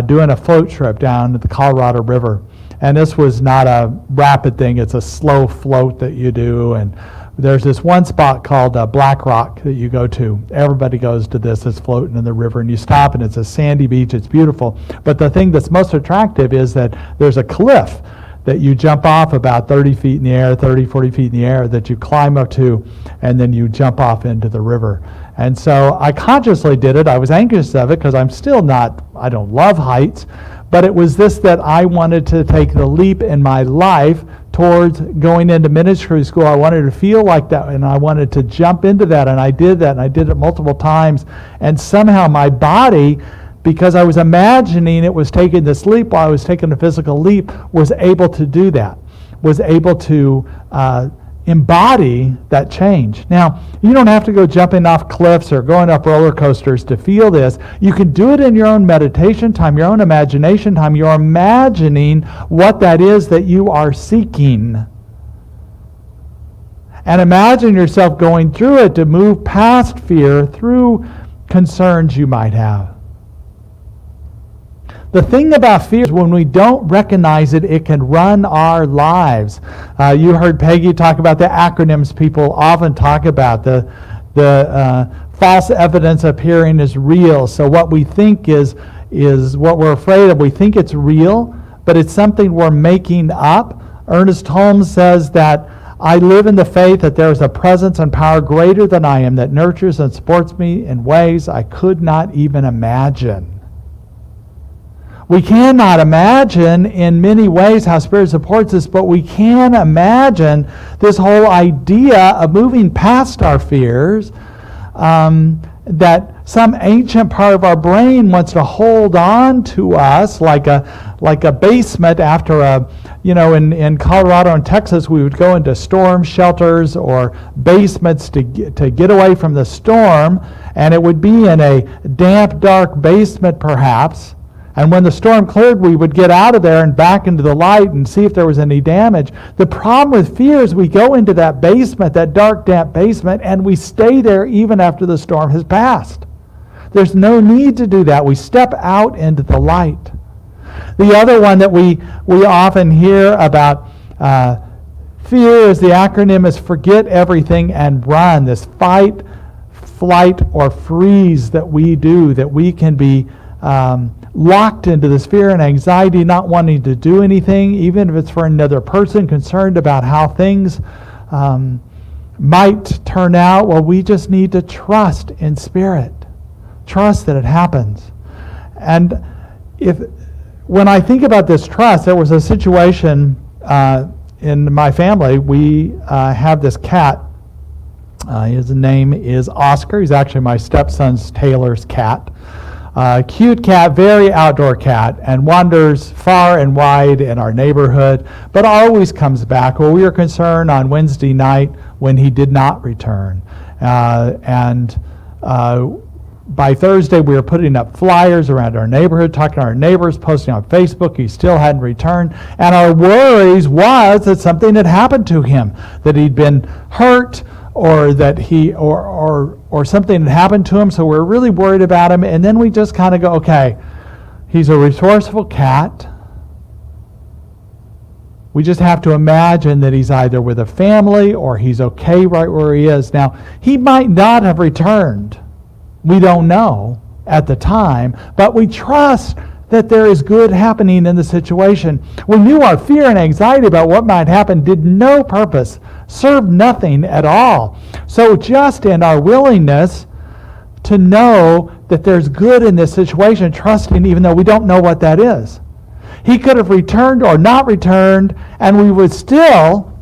doing a float trip down the Colorado River. And this was not a rapid thing. It's a slow float that you do. And there's this one spot called Black Rock that you go to. Everybody goes to this. It's floating in the river. And you stop, and it's a sandy beach. It's beautiful. But the thing that's most attractive is that there's a cliff that you jump off about 30 feet in the air, 30, 40 feet in the air, that you climb up to, and then you jump off into the river. And so I consciously did it. I was anxious of it because I'm still not, I don't love heights, but it was this, that I wanted to take the leap in my life towards going into ministry school. I wanted to feel like that, and I wanted to jump into that, and I did that, and I did it multiple times. And somehow my body, because I was imagining it was taking this leap while I was taking a physical leap, was able to do that, was able to embody that change. Now, you don't have to go jumping off cliffs or going up roller coasters to feel this. You can do it in your own meditation time, your own imagination time. You're imagining what that is that you are seeking. And imagine yourself going through it to move past fear through concerns you might have. The thing about fear is when we don't recognize it, it can run our lives. You heard Peggy talk about the acronyms people often talk about. The false evidence appearing as real. So what we think is what we're afraid of. We think it's real, but it's something we're making up. Ernest Holmes says that I live in the faith that there is a presence and power greater than I am that nurtures and supports me in ways I could not even imagine. We cannot imagine in many ways how Spirit supports us, but we can imagine this whole idea of moving past our fears, that some ancient part of our brain wants to hold on to us like a basement after in Colorado and Texas, we would go into storm shelters or basements to get away from the storm, and it would be in a damp, dark basement perhaps. And when the storm cleared, we would get out of there and back into the light and see if there was any damage. The problem with fear is we go into that basement, that dark, damp basement, and we stay there even after the storm has passed. There's no need to do that. We step out into the light. The other one that we often hear about fear is the acronym is forget everything and run. This fight, flight, or freeze that we do, that we can be locked into this fear and anxiety, not wanting to do anything, even if it's for another person, concerned about how things might turn out. Well, we just need to trust in Spirit. Trust that it happens. And when I think about this trust, there was a situation in my family. We have this cat. His name is Oscar. He's actually my stepson's Taylor's cat. Cute cat, very outdoor cat, and wanders far and wide in our neighborhood, but always comes back. Well, we were concerned on Wednesday night when he did not return. And by Thursday, we were putting up flyers around our neighborhood, talking to our neighbors, posting on Facebook. He still hadn't returned. And our worries was that something had happened to him, that he'd been hurt, or that or something had happened to him, so we're really worried about him. And then we just kind of go, okay, he's a resourceful cat. We just have to imagine that he's either with a family or he's okay right where he is. Now, he might not have returned. We don't know at the time, but we trust that there is good happening in the situation. We knew our fear and anxiety about what might happen did no purpose, served nothing at all. So just in our willingness to know that there's good in this situation, trusting even though we don't know what that is. He could have returned or not returned, and we would still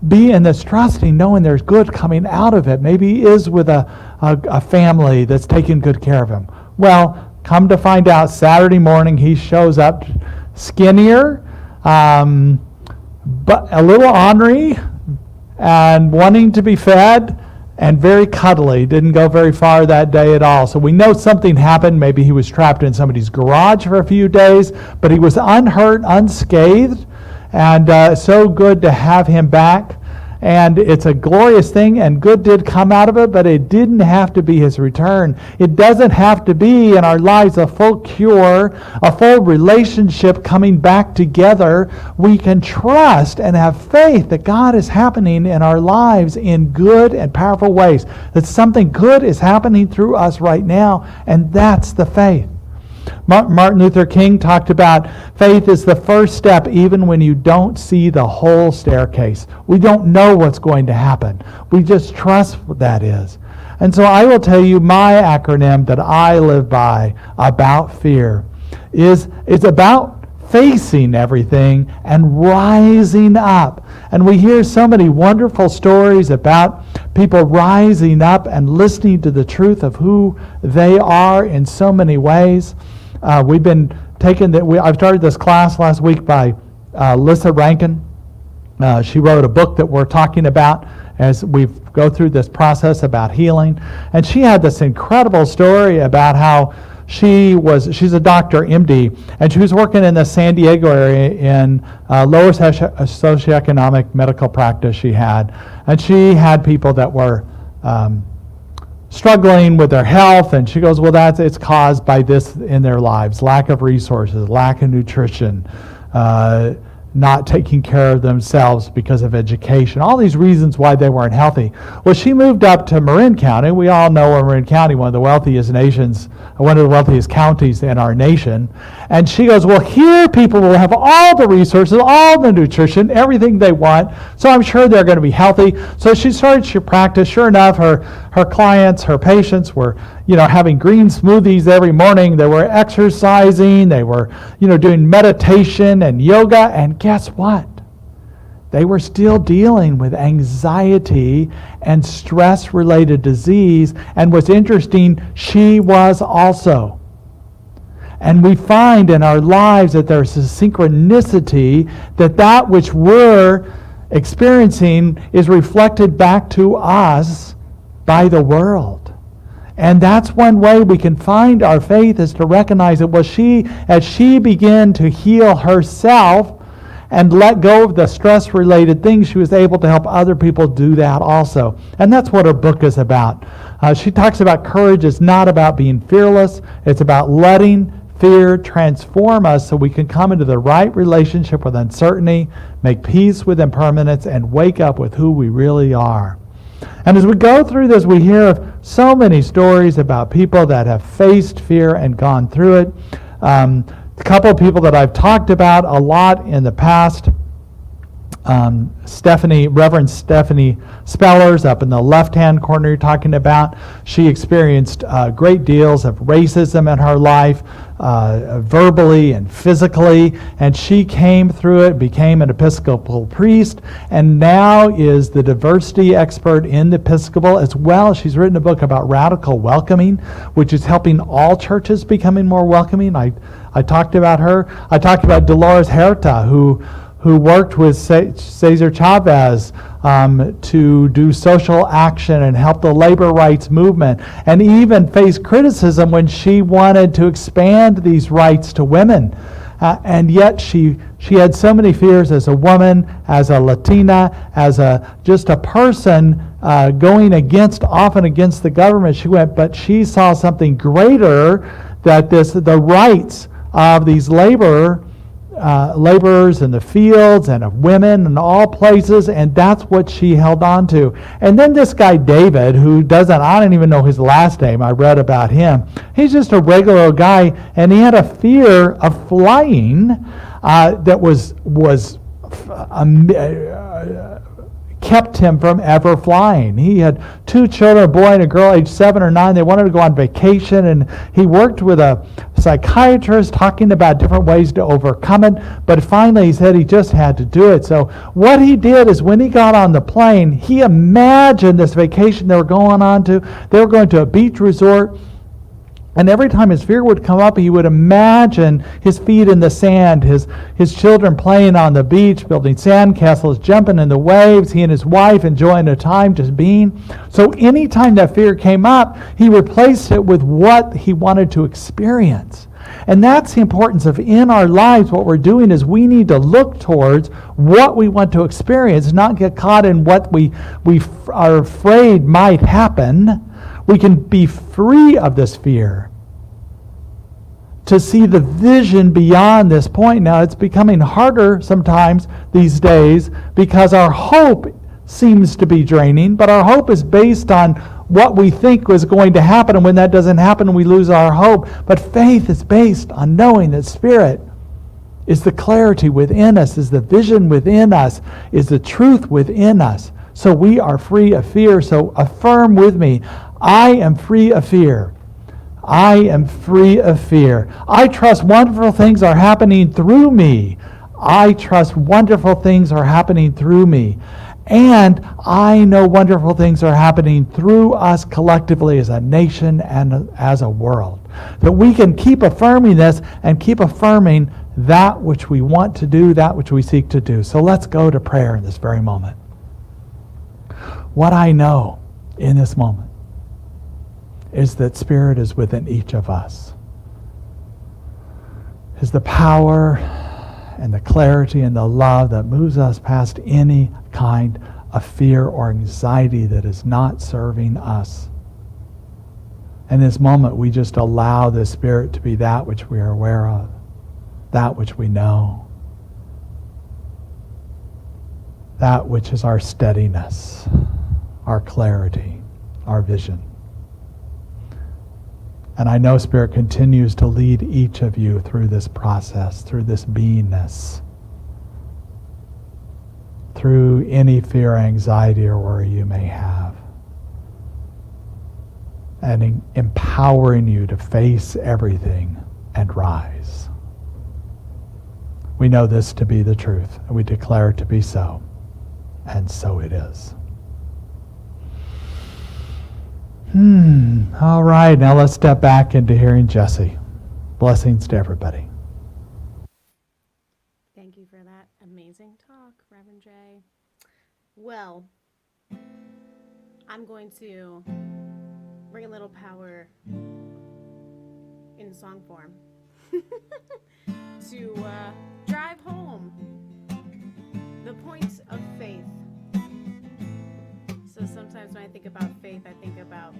be in this trusting, knowing there's good coming out of it. Maybe he is with a family that's taking good care of him. Well, come to find out, Saturday morning he shows up skinnier, but a little ornery, and wanting to be fed, and very cuddly. Didn't go very far that day at all. So we know something happened. Maybe he was trapped in somebody's garage for a few days, but he was unhurt, unscathed, and so good to have him back. And it's a glorious thing, and good did come out of it, but it didn't have to be his return. It doesn't have to be in our lives a full cure, a full relationship coming back together. We can trust and have faith that God is happening in our lives in good and powerful ways, that something good is happening through us right now, and that's the faith. Martin Luther King talked about faith is the first step even when you don't see the whole staircase. We don't know what's going to happen. We just trust what that is. And so I will tell you my acronym that I live by about fear is about facing everything and rising up. And we hear so many wonderful stories about people rising up and listening to the truth of who they are in so many ways. We've been I've started this class last week by Lissa Rankin. She wrote a book that we're talking about as we go through this process about healing. And she had this incredible story about how she's a doctor, MD, and she was working in the San Diego area in lower socioeconomic medical practice she had. And she had people that were struggling with their health, and she goes, well, it's caused by this in their lives: lack of resources, lack of nutrition, not taking care of themselves because of education, all these reasons why they weren't healthy. Well, she moved up to Marin County. We all know Marin County, one of the wealthiest counties in our nation. And she goes, well, here people will have all the resources, all the nutrition, everything they want, so I'm sure they're going to be healthy. So she started to practice. Sure enough, her clients, her patients were having green smoothies every morning. They were exercising. They were doing meditation and yoga. And guess what? They were still dealing with anxiety and stress-related disease. And what's interesting, she was also. And we find in our lives that there's a synchronicity that which we're experiencing is reflected back to us by the world. And that's one way we can find our faith, is to recognize that as she began to heal herself and let go of the stress-related things, she was able to help other people do that also. And that's what her book is about. She talks about courage is not about being fearless. It's about letting fear transform us so we can come into the right relationship with uncertainty, make peace with impermanence, and wake up with who we really are. And as we go through this, we hear of so many stories about people that have faced fear and gone through it. A couple of people that I've talked about a lot in the past, Reverend Stephanie Spellers up in the left-hand corner you're talking about. She experienced great deals of racism in her life, verbally and physically, and she came through it, became an Episcopal priest, and now is the diversity expert in the Episcopal as well. She's written a book about radical welcoming, which is helping all churches becoming more welcoming. I talked about her. I talked about Dolores Huerta, who worked with Cesar Chavez to do social action and help the labor rights movement, and even faced criticism when she wanted to expand these rights to women. And yet she had so many fears as a woman, as a Latina, as just a person going often against the government. But she saw something greater, that the rights of these laborers in the fields and of women in all places, and that's what she held on to. And then this guy David, I don't even know his last name, I read about him. He's just a regular guy, and he had a fear of flying that kept him from ever flying. He had 2 children, a boy and a girl, aged 7 or 9. They wanted to go on vacation, and he worked with a psychiatrist talking about different ways to overcome it, but finally he said he just had to do it. So what he did is, when he got on the plane, he imagined this vacation they were going to a beach resort. And every time his fear would come up, he would imagine his feet in the sand, his children playing on the beach, building sandcastles, jumping in the waves, he and his wife enjoying their time just being. So anytime that fear came up, he replaced it with what he wanted to experience. And that's the importance of, in our lives, what we're doing is we need to look towards what we want to experience, not get caught in what we are afraid might happen. We can be free of this fear to see the vision beyond this point. Now, it's becoming harder sometimes these days because our hope seems to be draining, but our hope is based on what we think was going to happen, and when that doesn't happen, we lose our hope. But faith is based on knowing that Spirit is the clarity within us, is the vision within us, is the truth within us. So we are free of fear. So affirm with me, I am free of fear. I am free of fear. I trust wonderful things are happening through me. I trust wonderful things are happening through me. And I know wonderful things are happening through us collectively as a nation and as a world. That we can keep affirming this and keep affirming that which we want to do, that which we seek to do. So let's go to prayer in this very moment. What I know in this moment is that Spirit is within each of us. Is the power and the clarity and the love that moves us past any kind of fear or anxiety that is not serving us. In this moment, we just allow the Spirit to be that which we are aware of, that which we know, that which is our steadiness, our clarity, our vision. And I know Spirit continues to lead each of you through this process, through this beingness, through any fear, anxiety, or worry you may have, and empowering you to face everything and rise. We know this to be the truth, and we declare it to be so, and so it is. All right, now let's step back into hearing Jesse. Blessings to everybody. Thank you for that amazing talk, Reverend Jay. Well, I'm going to bring a little power in song form to drive home the point of faith. So sometimes when I think about faith, I think about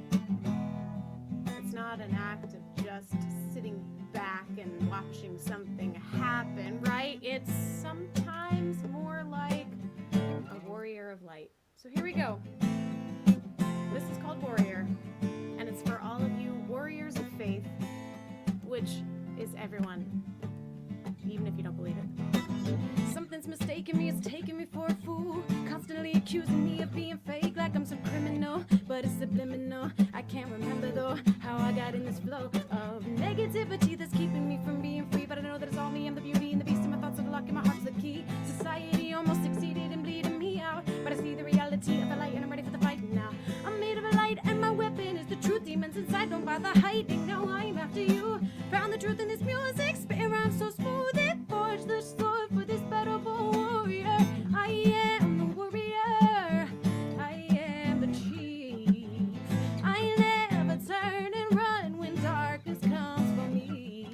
it's not an act of just sitting back and watching something happen, right? It's sometimes more like a warrior of light. So here we go. This is called Warrior, and it's for all of you warriors of faith, which is everyone, even if you don't believe it. Something's mistaken me, it's taking me for a fool, constantly accusing me of being fake like I'm some criminal, but it's subliminal. I can't remember though how I got in this flow of negativity that's keeping me from being free, but I know that it's all me. I'm the beauty and the beast, and my thoughts are the lock and my heart's the key. Society almost succeeded in bleeding me out, but I see the reality of the light and I'm ready for the fight now. I'm made of a light and my weapon is the truth. Demons inside don't bother hiding. Now I'm after you. Found the truth in this music, spitting rhymes so smooth it forged the sword for this battle warrior. I am the warrior. I am the chief. I never turn and run when darkness comes for me.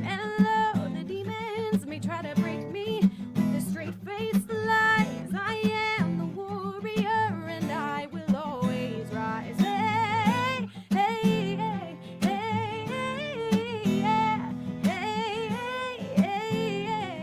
And though the demons may try to break me with their straight-faced lies, I am the warrior and I will always rise. Hey, hey, hey, hey, yeah, hey, hey, hey,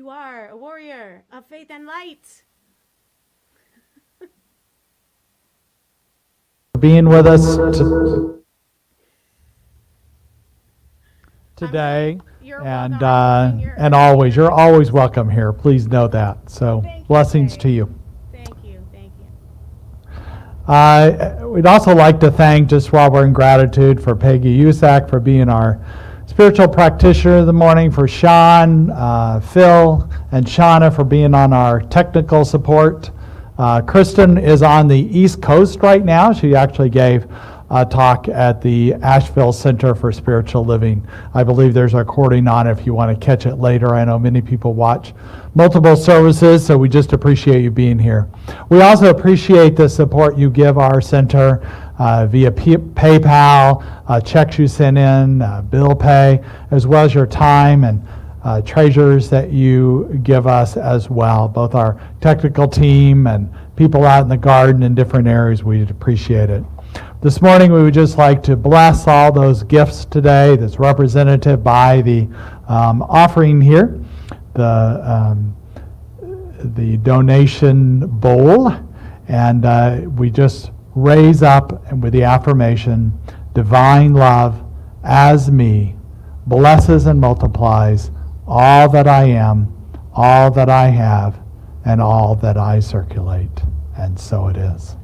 You are a warrior of faith and light. Being with us today, You're and welcome. and always, you're always welcome here. Please know that. So Thank you, blessings Faye. to you. Thank you. Thank you. We'd also like to thank, just while we're in gratitude, for Peggy Usack for being our spiritual practitioner of the morning, for Sean, Phil, and Shauna for being on our technical support. Kristen is on the East Coast right now. She actually gave a talk at the Asheville Center for Spiritual Living. I believe there's a recording on it if you want to catch it later. I know many people watch multiple services, so we just appreciate you being here. We also appreciate the support you give our center via PayPal, checks you send in, bill pay, as well as your time and treasures that you give us as well, both our technical team and people out in the garden in different areas. We'd appreciate it. This morning we would just like to bless all those gifts today that's represented by the offering here, the donation bowl, and we just raise up with the affirmation, divine love as me blesses and multiplies all that I am, all that I have, and all that I circulate. And so it is.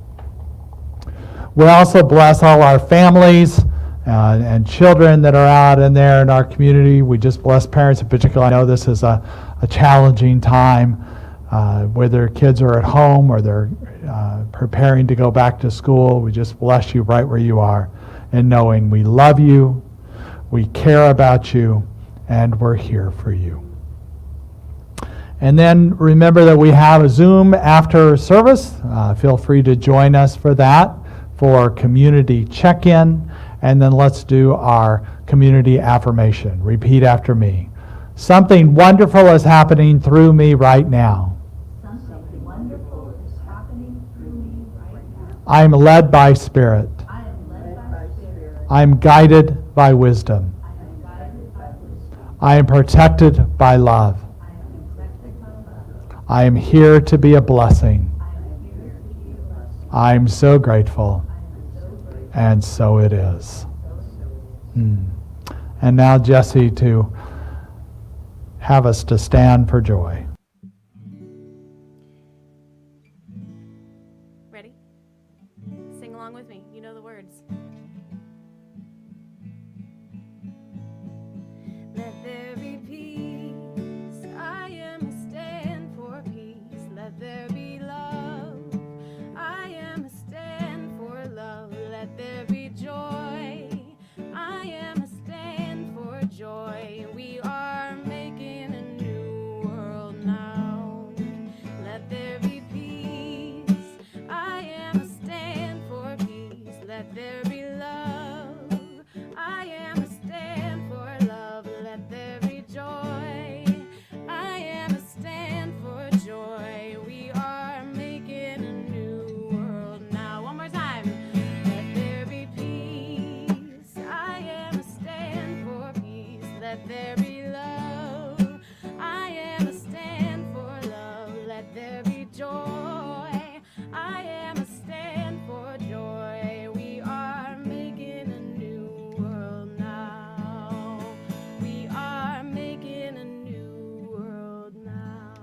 We also bless all our families and children that are out in there in our community. We just bless parents in particular. I know this is a challenging time, whether kids are at home or they're preparing to go back to school. We just bless you right where you are, and knowing we love you, we care about you, and we're here for you. And then remember that we have a Zoom after service. Feel free to join us for that, for community check-in. And then let's do our community affirmation. Repeat after me. Something wonderful is happening through me right now. Something wonderful is happening through me right now. I am led by Spirit. I am led by Spirit. I am guided by wisdom. I am guided by wisdom. I am protected by love. I am protected by love. I am here to be a blessing. I am here to be a blessing. I am so grateful. I am so grateful. And so it is. So And now Jesse to have us to stand for joy. Ready? Sing along with me. You know the words. Let there be peace. I am a stand for peace. Let there be love. I am a stand for love. Let there be joy. I am a stand for joy. We are making a new world now. Let there be peace. I am a stand for peace. Let there be love. I am a stand for love. Let there be joy. I am a stand for joy. We are making a new world now. One more time. Let there be peace. I am a stand for peace. Let there be love. I am a stand for love. Let there be joy. I am a stand for joy. We are making a new world now. We are making a new world now.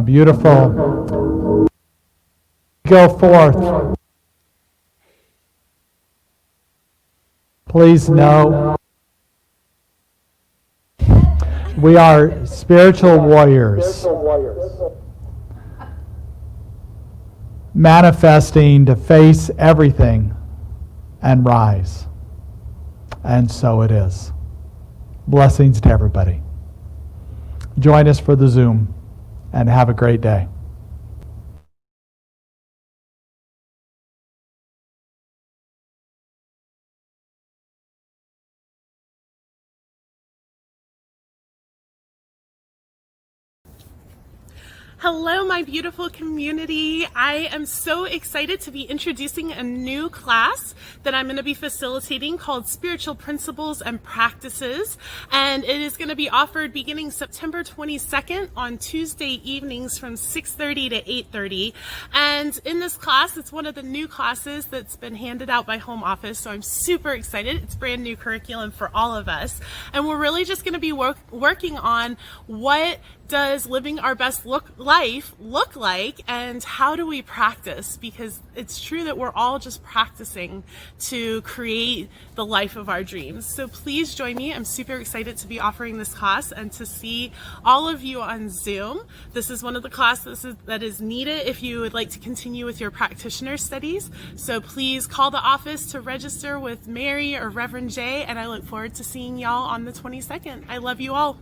Beautiful. Go forth. Please know we are spiritual warriors, manifesting to face everything and rise. And so it is. Blessings to everybody. Join us for the Zoom and have a great day. Hello, my beautiful community. I am so excited to be introducing a new class that I'm going to be facilitating called Spiritual Principles and Practices. And it is going to be offered beginning September 22nd on Tuesday evenings from 6:30 to 8:30. And in this class, it's one of the new classes that's been handed out by Home Office. So I'm super excited. It's brand new curriculum for all of us. And we're really just going to be working on what does living our best life look like, and how do we practice? Because it's true that we're all just practicing to create the life of our dreams. So please join me. I'm super excited to be offering this class and to see all of you on Zoom. This is one of the classes that is needed if you would like to continue with your practitioner studies. So please call the office to register with Mary or Reverend Jay, and I look forward to seeing y'all on the 22nd. I love you all.